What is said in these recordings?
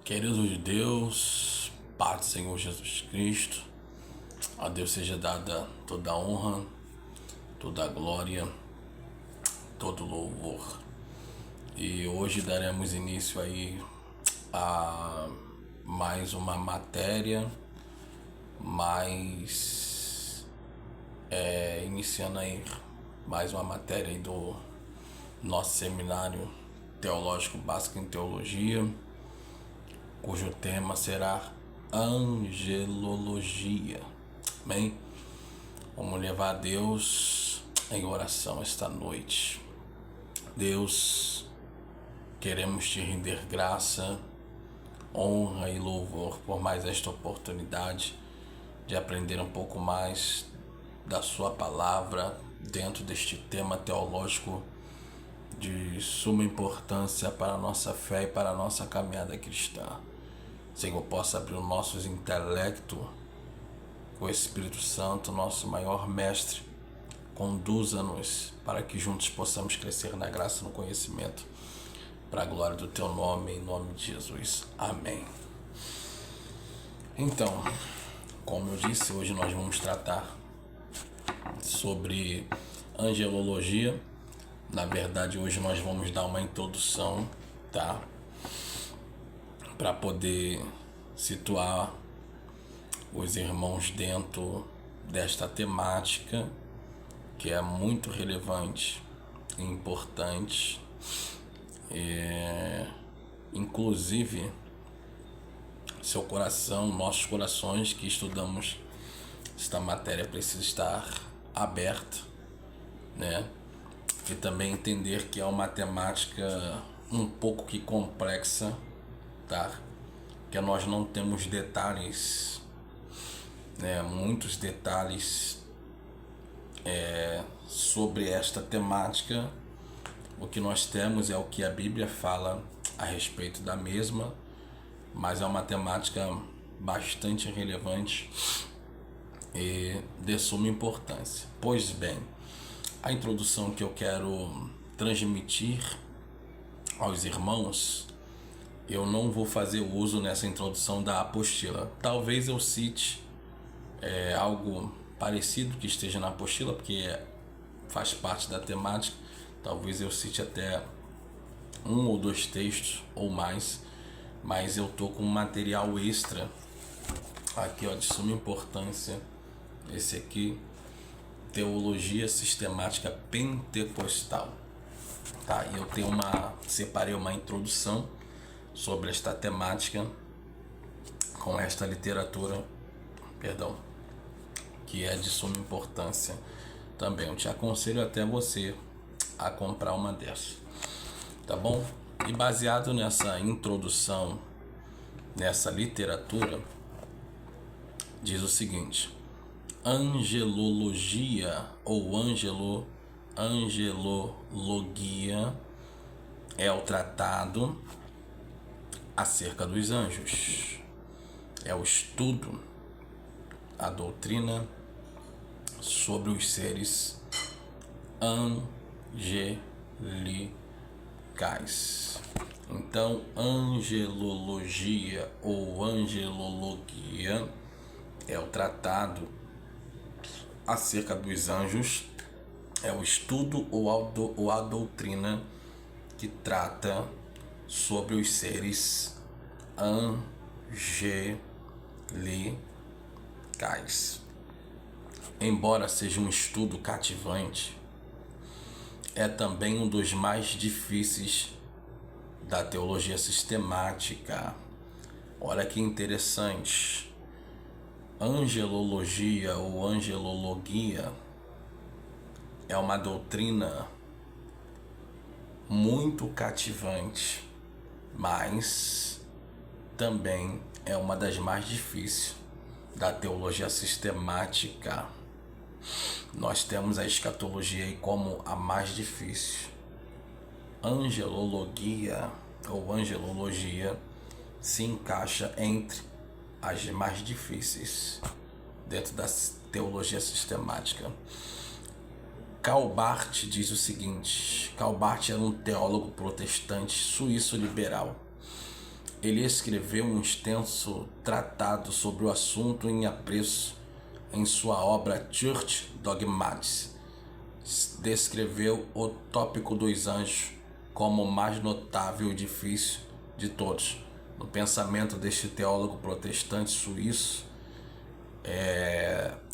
Querido de Deus, Pai do Senhor Jesus Cristo, a Deus seja dada toda a honra, toda a glória, todo o louvor. E hoje daremos início aí a mais uma matéria, iniciando aí mais uma matéria aí do nosso seminário teológico básico em teologia, cujo tema será angelologia. Amém? Vamos levar a Deus em oração esta noite. Deus, queremos te render graça, honra e louvor por mais esta oportunidade de aprender um pouco mais da sua palavra dentro deste tema teológico de suma importância para a nossa fé e para a nossa caminhada cristã. Senhor, possa abrir o nosso intelecto, o Espírito Santo, nosso maior mestre, conduza-nos para que juntos possamos crescer na graça e no conhecimento, para a glória do teu nome, em nome de Jesus. Amém. Então, como eu disse, hoje nós vamos tratar sobre angelologia. Na verdade, hoje nós vamos dar uma introdução, tá? Para poder situar os irmãos dentro desta temática que é muito relevante e importante. Inclusive, seu coração, nossos corações que estudamos esta matéria precisa estar aberto, né? E também entender que é uma temática um pouco que complexa, tá? Que nós não temos detalhes, né? Muitos detalhes sobre esta temática. O que nós temos é o que a Bíblia fala a respeito da mesma, mas é uma temática bastante relevante e de suma importância. Pois bem, a introdução que eu quero transmitir aos irmãos, eu não vou fazer uso nessa introdução da apostila. Talvez eu cite algo parecido que esteja na apostila, porque faz parte da temática. Talvez eu cite até um ou dois textos ou mais, mas eu tô com um material extra aqui, ó, de suma importância. Esse aqui, Teologia Sistemática Pentecostal, tá? E eu separei uma introdução sobre esta temática com esta literatura, que é de suma importância também. Eu te aconselho até você a comprar uma dessas, tá bom? E baseado nessa introdução, nessa literatura, diz o seguinte: angelologia ou angelologia é o tratado acerca dos anjos, é o estudo, a doutrina sobre os seres angelicais. Então, angelologia ou angelologia é o tratado acerca dos anjos, é o estudo ou a doutrina que trata sobre os seres angelicais. Embora seja um estudo cativante, é também um dos mais difíceis da teologia sistemática. Olha que interessante. Angelologia ou angelologia é uma doutrina muito cativante, mas também é uma das mais difíceis da teologia sistemática. Nós temos a escatologia aí como a mais difícil. Angelologia ou angelologia se encaixa entre as mais difíceis dentro da teologia sistemática. Karl Barth diz o seguinte: Karl Barth era um teólogo protestante suíço liberal. ele escreveu um extenso tratado sobre o assunto em apreço em sua obra Church Dogmatics. Descreveu o tópico dos anjos como o mais notável e difícil de todos. No pensamento deste teólogo protestante suíço,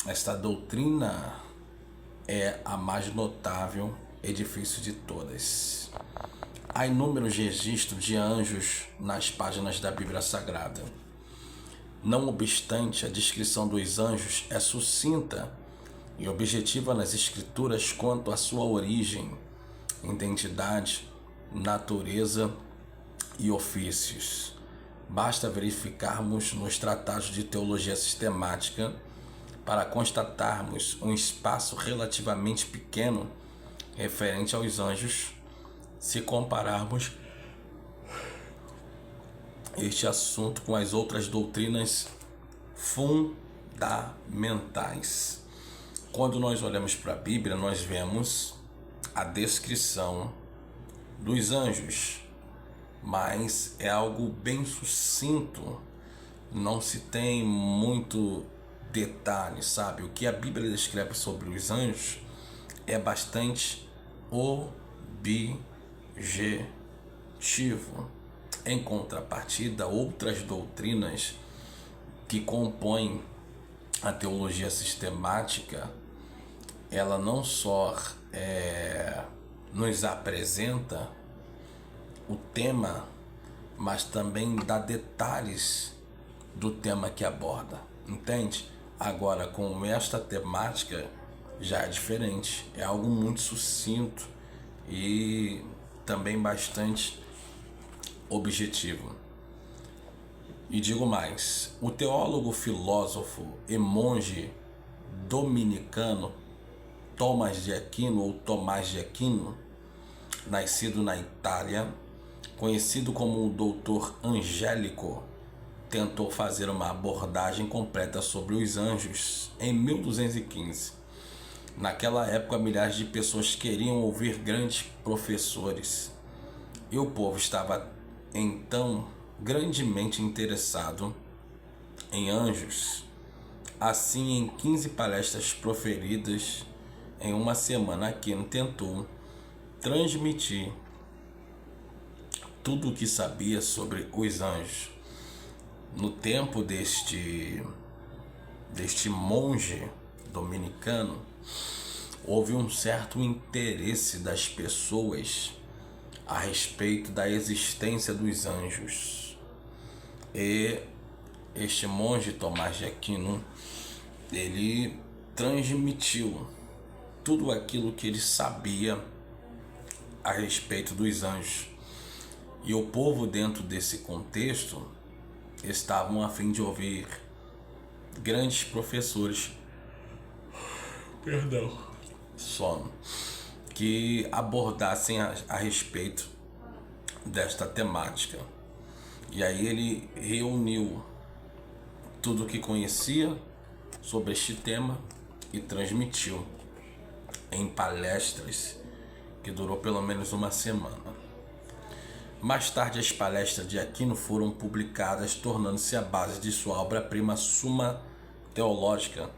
esta doutrina é a mais notável e difícil de todas. Há inúmeros registros de anjos nas páginas da Bíblia Sagrada. Não obstante, a descrição dos anjos é sucinta e objetiva nas Escrituras quanto à sua origem, identidade, natureza e ofícios. Basta verificarmos nos tratados de teologia sistemática para constatarmos um espaço relativamente pequeno referente aos anjos, se compararmos este assunto com as outras doutrinas fundamentais. Quando nós olhamos para a Bíblia, nós vemos a descrição dos anjos, mas é algo bem sucinto, não se tem muito detalhe, sabe? O que a Bíblia descreve sobre os anjos é bastante objetivo. Em contrapartida, outras doutrinas que compõem a teologia sistemática, ela não só nos apresenta o tema, mas também dá detalhes do tema que aborda, entende? Agora, com esta temática já é diferente, é algo muito sucinto e também bastante objetivo. E digo mais, o teólogo, filósofo e monge dominicano Tomás de Aquino, nascido na Itália, conhecido como o Doutor Angélico, tentou fazer uma abordagem completa sobre os anjos em 1215. Naquela época, milhares de pessoas queriam ouvir grandes professores e o povo estava então grandemente interessado em anjos. Assim, em 15 palestras proferidas em uma semana, Aquino tentou transmitir tudo o que sabia sobre os anjos. No tempo deste monge dominicano, houve um certo interesse das pessoas a respeito da existência dos anjos. E este monge Tomás de Aquino, ele transmitiu tudo aquilo que ele sabia a respeito dos anjos. E o povo, dentro desse contexto, estavam a fim de ouvir grandes professores que abordassem a respeito desta temática. E aí ele reuniu tudo o que conhecia sobre este tema e transmitiu em palestras que durou pelo menos uma semana. Mais tarde, as palestras de Aquino foram publicadas, tornando-se a base de sua obra-prima Suma Teológica,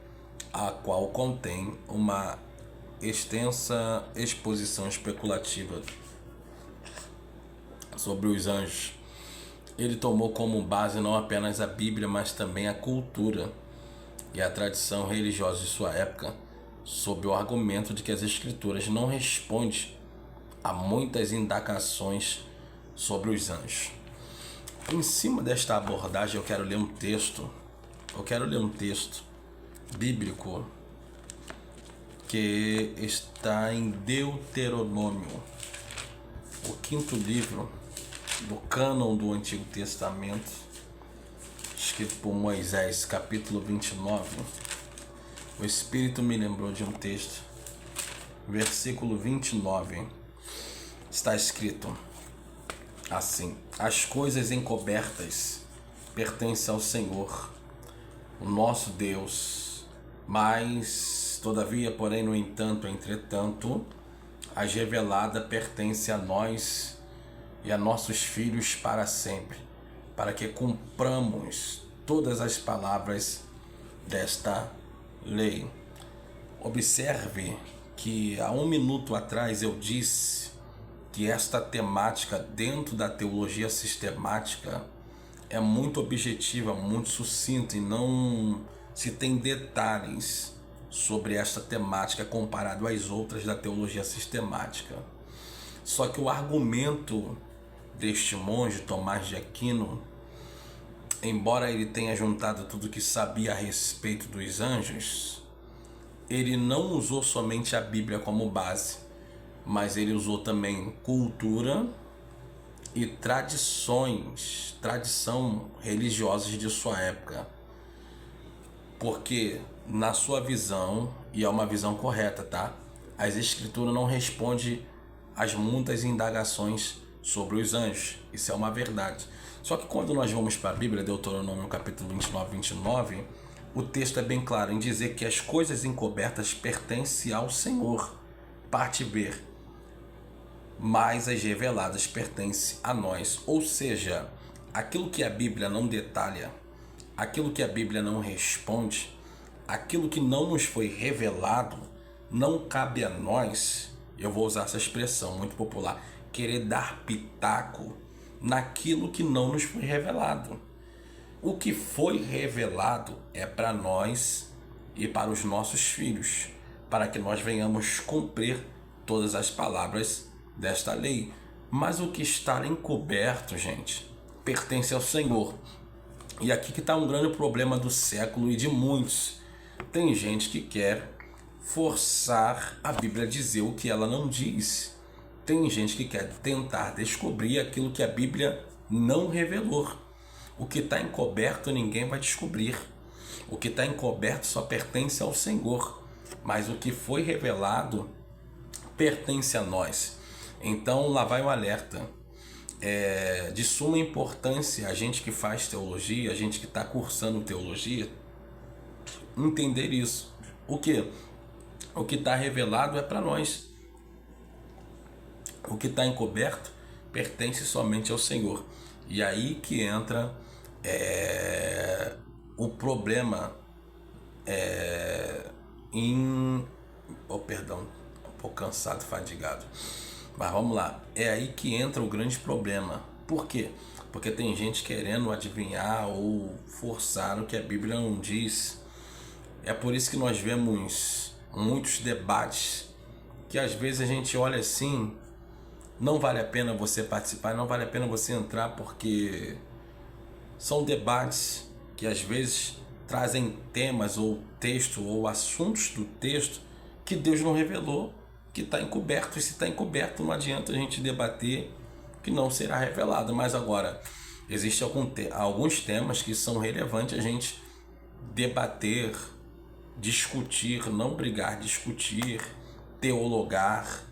a qual contém uma extensa exposição especulativa sobre os anjos. Ele tomou como base não apenas a Bíblia, mas também a cultura e a tradição religiosa de sua época, sob o argumento de que as Escrituras não respondem a muitas indagações sobre os anjos. Em cima desta abordagem, eu quero ler um texto bíblico que está em Deuteronômio, o 5º livro do cânon do Antigo Testamento, escrito por Moisés, capítulo 29. O Espírito me lembrou de um texto, versículo 29, está escrito assim: as coisas encobertas pertencem ao Senhor, o nosso Deus, mas todavia, porém, no entanto, entretanto, as reveladas pertencem a nós e a nossos filhos para sempre, para que cumpramos todas as palavras desta lei. Observe que há um minuto atrás eu disse que esta temática dentro da teologia sistemática é muito objetiva, muito sucinta e não se tem detalhes sobre esta temática comparado às outras da teologia sistemática. Só que o argumento deste monge, Tomás de Aquino, embora ele tenha juntado tudo que sabia a respeito dos anjos, ele não usou somente a Bíblia como base, mas ele usou também cultura e tradição religiosas de sua época. Porque na sua visão, e é uma visão correta, tá? As escrituras não respondem às muitas indagações sobre os anjos. Isso é uma verdade. Só que quando nós vamos para a Bíblia, Deuteronômio capítulo 29, o texto é bem claro em dizer que as coisas encobertas pertencem ao Senhor, parte B, mas as reveladas pertencem a nós. Ou seja, aquilo que a Bíblia não detalha, aquilo que a Bíblia não responde, aquilo que não nos foi revelado, não cabe a nós, eu vou usar essa expressão muito popular, querer dar pitaco naquilo que não nos foi revelado. O que foi revelado é para nós e para os nossos filhos, para que nós venhamos cumprir todas as palavras desta lei. Mas o que está encoberto, gente, pertence ao Senhor. E aqui que está um grande problema do século e de muitos. Tem gente que quer forçar a Bíblia a dizer o que ela não diz. Tem gente que quer tentar descobrir aquilo que a Bíblia não revelou. O que está encoberto ninguém vai descobrir. O que está encoberto só pertence ao Senhor. Mas o que foi revelado pertence a nós. Então lá vai o alerta. É de suma importância a gente que faz teologia, a gente que está cursando teologia, entender isso. O que? O que está revelado é para nós. O que está encoberto pertence somente ao Senhor. E aí que entra o problema perdão, um pouco cansado, fadigado. Mas vamos lá, é aí que entra o grande problema. Por quê? Porque tem gente querendo adivinhar ou forçar o que a Bíblia não diz. É por isso que nós vemos muitos debates que às vezes a gente olha assim, não vale a pena você participar, não vale a pena você entrar, porque são debates que às vezes trazem temas ou texto ou assuntos do texto que Deus não revelou, que está encoberto. E se está encoberto, não adianta a gente debater, que não será revelado. Mas agora, existem alguns temas que são relevantes a gente debater, discutir, não brigar, discutir, teologar,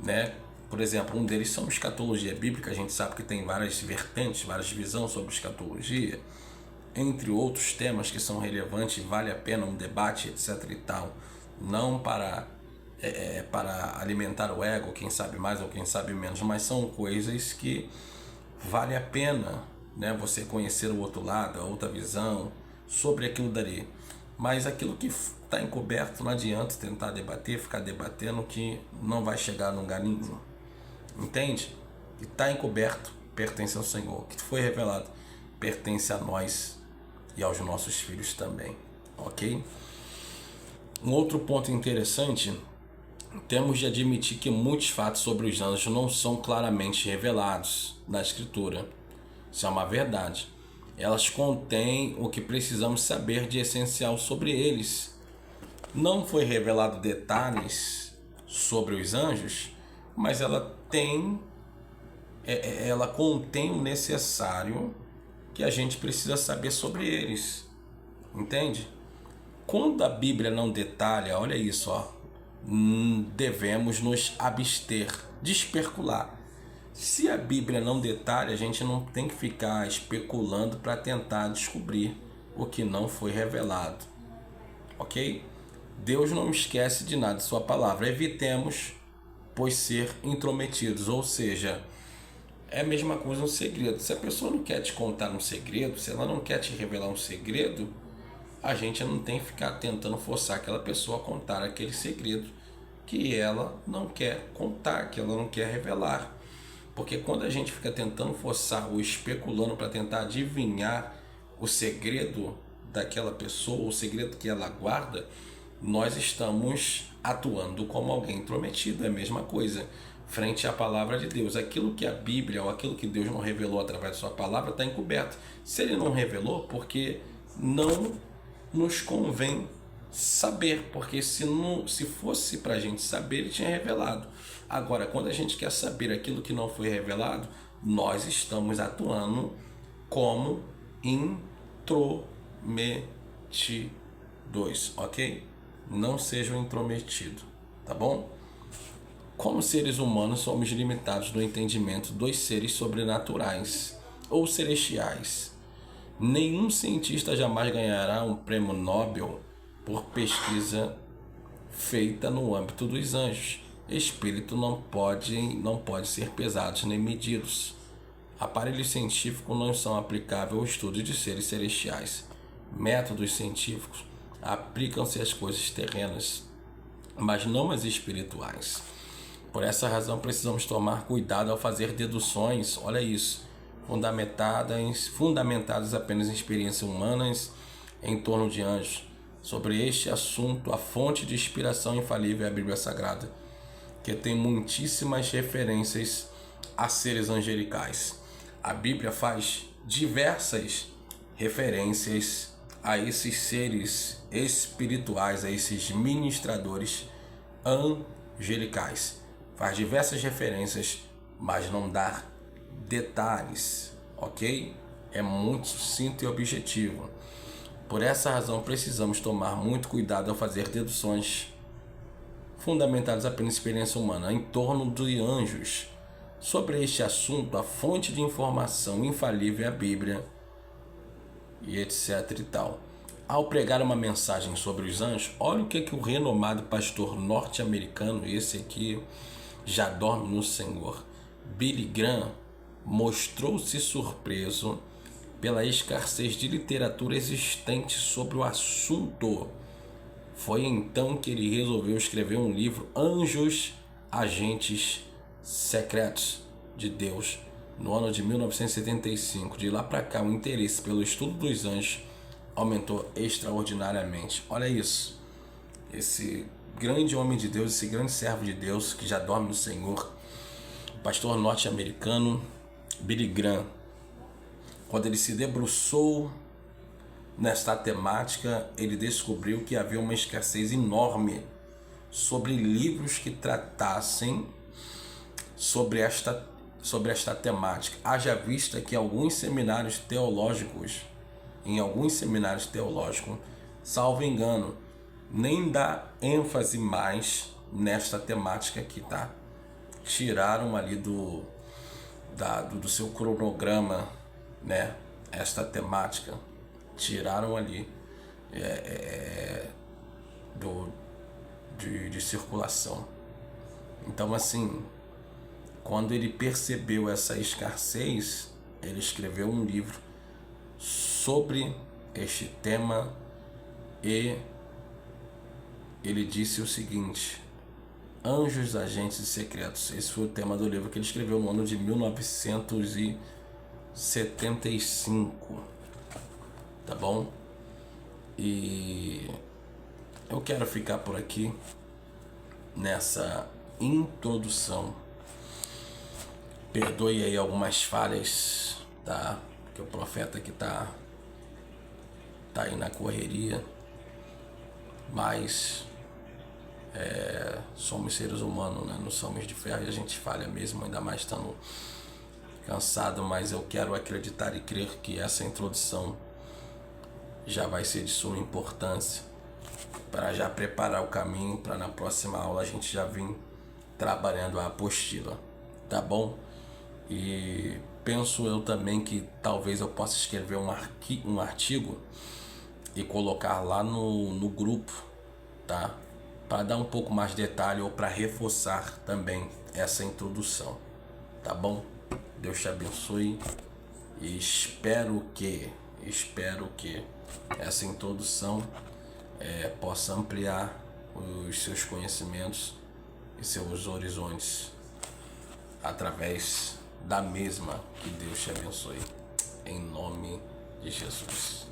né? Por exemplo, um deles são escatologia bíblica. A gente sabe que tem várias vertentes, várias visões sobre escatologia, entre outros temas que são relevantes, vale a pena um debate, etc e tal. Não para alimentar o ego, quem sabe mais ou quem sabe menos, mas são coisas que vale a pena, né, você conhecer o outro lado, a outra visão sobre aquilo dali. Mas aquilo que está encoberto, não adianta tentar debater, ficar debatendo, que não vai chegar a lugar nenhum. Entende? Que está encoberto pertence ao Senhor. O que foi revelado pertence a nós e aos nossos filhos também. Ok? Um outro ponto interessante, temos de admitir que muitos fatos sobre os anjos não são claramente revelados na Escritura. Isso é uma verdade. Elas contêm o que precisamos saber de essencial sobre eles. Não foi revelado detalhes sobre os anjos, mas ela contém o necessário que a gente precisa saber sobre eles. Entende? Quando a Bíblia não detalha, olha isso, devemos nos abster de especular. Se a Bíblia não detalha, a gente não tem que ficar especulando para tentar descobrir o que não foi revelado. Ok? Deus não esquece de nada de sua palavra. Evitemos, pois, ser intrometidos. Ou seja, É a mesma coisa um segredo. Se a pessoa não quer te contar um segredo, se ela não quer te revelar um segredo, a gente não tem que ficar tentando forçar aquela pessoa a contar aquele segredo que ela não quer contar, que ela não quer revelar. Porque quando a gente fica tentando forçar ou especulando para tentar adivinhar o segredo daquela pessoa, o segredo que ela guarda, nós estamos atuando como alguém intrometido. É a mesma coisa frente à palavra de Deus. Aquilo que a Bíblia ou aquilo que Deus não revelou através da sua palavra está encoberto. Se ele não revelou, porque não nos convém saber, porque se fosse para a gente saber, ele tinha revelado. Agora, quando a gente quer saber aquilo que não foi revelado, nós estamos atuando como intrometidos, ok? Não sejam intrometidos, tá bom? Como seres humanos, somos limitados no entendimento dos seres sobrenaturais ou celestiais. Nenhum cientista jamais ganhará um prêmio Nobel por pesquisa feita no âmbito dos anjos. Espíritos não pode ser pesados nem medidos. Aparelhos científicos não são aplicáveis ao estudo de seres celestiais. Métodos científicos aplicam-se às coisas terrenas, mas não às espirituais. Por essa razão, precisamos tomar cuidado ao fazer deduções, olha isso, fundamentadas apenas em experiências humanas em torno de anjos. Sobre este assunto, a fonte de inspiração infalível é a Bíblia Sagrada, que tem muitíssimas referências a seres angelicais. A Bíblia faz diversas referências a esses seres espirituais, a esses ministradores angelicais. Faz diversas referências, mas não dá detalhes, ok? É muito sucinto e objetivo. Por essa razão, precisamos tomar muito cuidado ao fazer deduções fundamentadas apenas em experiência humana em torno de anjos. Sobre este assunto, a fonte de informação infalível é a Bíblia e etc e tal. Ao pregar uma mensagem sobre os anjos, olha o que o renomado pastor norte-americano, esse aqui já dorme no Senhor, Billy Graham, mostrou-se surpreso pela escassez de literatura existente sobre o assunto. Foi então que ele resolveu escrever um livro, Anjos, Agentes Secretos de Deus, no ano de 1975. De lá para cá, o interesse pelo estudo dos anjos aumentou extraordinariamente. Olha isso, esse grande homem de Deus, esse grande servo de Deus que já dorme no Senhor, o pastor norte-americano Billy Graham, quando ele se debruçou nesta temática, ele descobriu que havia uma escassez enorme sobre livros que tratassem sobre esta temática. Haja vista que em alguns seminários teológicos, salvo engano, nem dá ênfase mais nesta temática aqui, tá? Tiraram ali do seu cronograma, né, esta temática, tiraram ali de circulação. Então, assim, quando ele percebeu essa escassez, ele escreveu um livro sobre este tema e ele disse o seguinte: Anjos, Agentes e Secretos. Esse foi o tema do livro que ele escreveu no ano de 1975, tá bom? E eu quero ficar por aqui nessa introdução. Perdoe aí algumas falhas, tá? Que o profeta aqui tá aí na correria, mas somos seres humanos, né? Não somos de ferro e a gente falha mesmo, ainda mais estando cansado, mas eu quero acreditar e crer que essa introdução já vai ser de suma importância para já preparar o caminho para na próxima aula a gente já vir trabalhando a apostila, tá bom? E penso eu também que talvez eu possa escrever um artigo e colocar lá no grupo, tá? Para dar um pouco mais de detalhe ou para reforçar também essa introdução, tá bom? Deus te abençoe e espero que essa introdução possa ampliar os seus conhecimentos e seus horizontes através da mesma. Que Deus te abençoe. Em nome de Jesus.